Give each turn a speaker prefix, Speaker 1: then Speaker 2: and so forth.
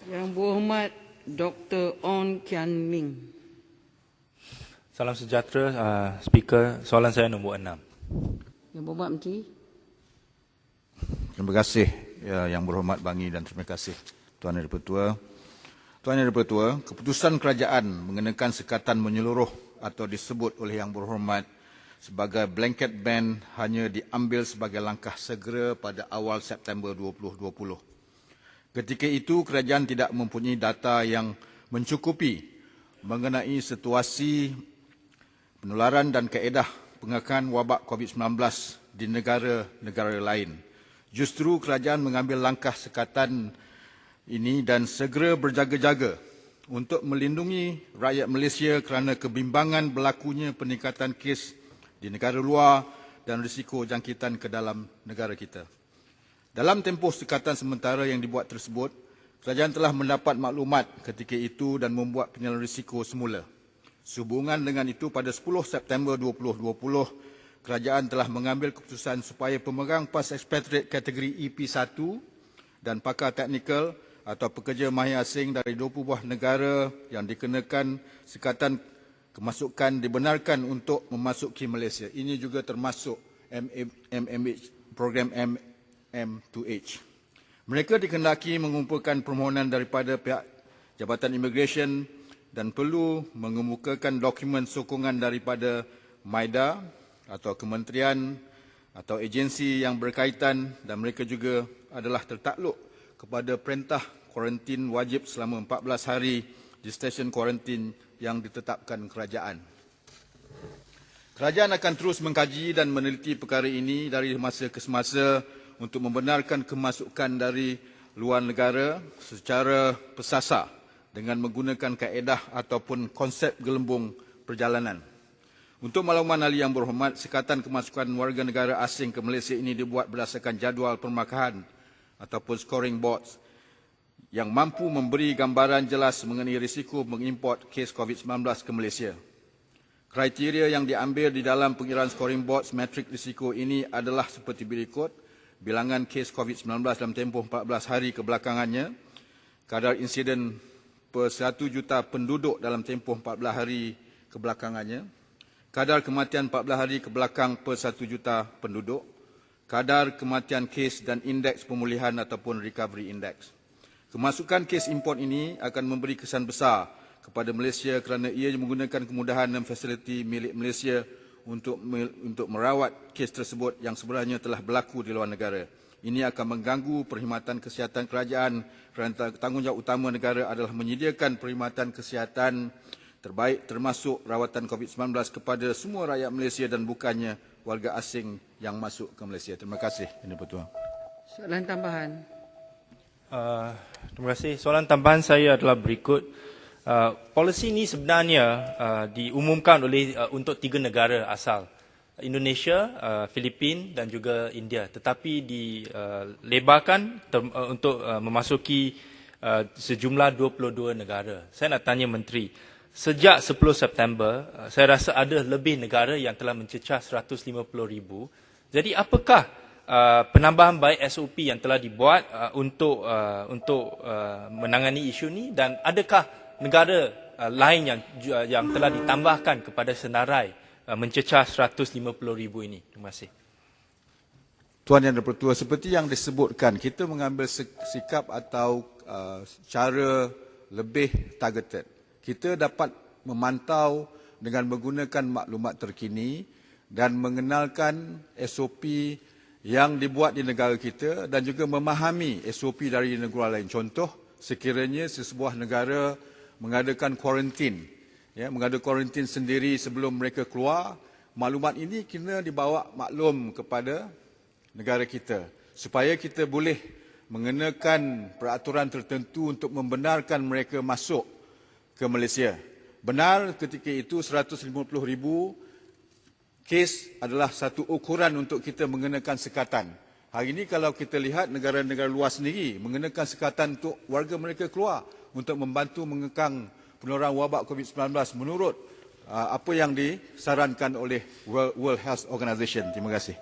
Speaker 1: Yang berhormat Dr. On Kian Ming.
Speaker 2: Salam sejahtera, Speaker. Soalan saya nombor 6.
Speaker 1: Yang berhormat Menteri.
Speaker 3: Terima kasih Yang Berhormat Bangi dan terima kasih Tuan Yang Dipertua. Tuan Yang Dipertua, keputusan kerajaan mengenakan sekatan menyeluruh atau disebut oleh Yang Berhormat sebagai blanket ban hanya diambil sebagai langkah segera pada awal September 2020. Ketika itu, kerajaan tidak mempunyai data yang mencukupi mengenai situasi penularan dan kaedah pengekangan wabak COVID-19 di negara-negara lain. Justru kerajaan mengambil langkah sekatan ini dan segera berjaga-jaga untuk melindungi rakyat Malaysia kerana kebimbangan berlakunya peningkatan kes di negara luar dan risiko jangkitan ke dalam negara kita. Dalam tempoh sekatan sementara yang dibuat tersebut, kerajaan telah mendapat maklumat ketika itu dan membuat penilaian risiko semula. Sehubungan dengan itu, pada 10 September 2020, kerajaan telah mengambil keputusan supaya pemegang pas expatriate kategori EP1 dan pakar teknikal atau pekerja mahir asing dari 20 buah negara yang dikenakan sekatan kemasukan dibenarkan untuk memasuki Malaysia. Ini juga termasuk MMH, program M2H. Mereka dikehendaki mengumpulkan permohonan daripada pihak Jabatan Immigration dan perlu mengemukakan dokumen sokongan daripada MIDA atau kementerian atau agensi yang berkaitan dan mereka juga adalah tertakluk kepada perintah kuarantin wajib selama 14 hari di stesen kuarantin yang ditetapkan kerajaan. Kerajaan akan terus mengkaji dan meneliti perkara ini dari masa ke semasa untuk membenarkan kemasukan dari luar negara secara bersasar dengan menggunakan kaedah ataupun konsep gelembung perjalanan. Untuk makluman ahli yang berhormat, sekatan kemasukan warga negara asing ke Malaysia ini dibuat berdasarkan jadual permakahan ataupun scoring boards yang mampu memberi gambaran jelas mengenai risiko mengimport kes COVID-19 ke Malaysia. Kriteria yang diambil di dalam pengiraan scoring boards metrik risiko ini adalah seperti berikut: bilangan kes COVID-19 dalam tempoh 14 hari kebelakangannya, kadar insiden per 1 juta penduduk dalam tempoh 14 hari kebelakangannya, kadar kematian 14 hari kebelakang per 1 juta penduduk, kadar kematian kes dan indeks pemulihan ataupun recovery index. Kemasukan kes import ini akan memberi kesan besar kepada Malaysia kerana ia menggunakan kemudahan dan fasiliti milik Malaysia untuk merawat kes tersebut yang sebenarnya telah berlaku di luar negara. Ini akan mengganggu perkhidmatan kesihatan kerajaan kerana tanggungjawab utama negara adalah menyediakan perkhidmatan kesihatan terbaik termasuk rawatan COVID-19 kepada semua rakyat Malaysia dan bukannya warga asing yang masuk ke Malaysia. Terima kasih, Yang Dipertua.
Speaker 1: Soalan tambahan.
Speaker 2: Terima kasih. Soalan tambahan saya adalah berikut. Polisi ini sebenarnya diumumkan oleh untuk 3 negara asal, Indonesia, Filipina dan juga India, tetapi dilebarkan untuk memasuki sejumlah 22 negara. Saya nak tanya Menteri, sejak 10 September, saya rasa ada lebih negara yang telah mencecah 150,000. Jadi apakah penambahan baik SOP yang telah dibuat untuk menangani isu ini, dan adakah negara lain yang telah ditambahkan kepada senarai mencecah 150,000 ini? Terima kasih.
Speaker 3: Tuan Yang Dipertua, seperti yang disebutkan, kita mengambil sikap atau cara lebih targeted. Kita dapat memantau dengan menggunakan maklumat terkini dan mengenalkan SOP yang dibuat di negara kita dan juga memahami SOP dari negara lain. Contoh, sekiranya sesebuah negara mengadakan kuarantin, mengadakan kuarantin sendiri sebelum mereka keluar, maklumat ini kena dibawa maklum kepada negara kita supaya kita boleh mengenakan peraturan tertentu untuk membenarkan mereka masuk ke Malaysia. Benar ketika itu 150,000 kes adalah satu ukuran untuk kita mengenakan sekatan. Hari ini kalau kita lihat negara-negara luar sendiri mengenakan sekatan untuk warga mereka keluar untuk membantu mengekang penularan wabak COVID-19 menurut apa yang disarankan oleh World Health Organization. Terima kasih.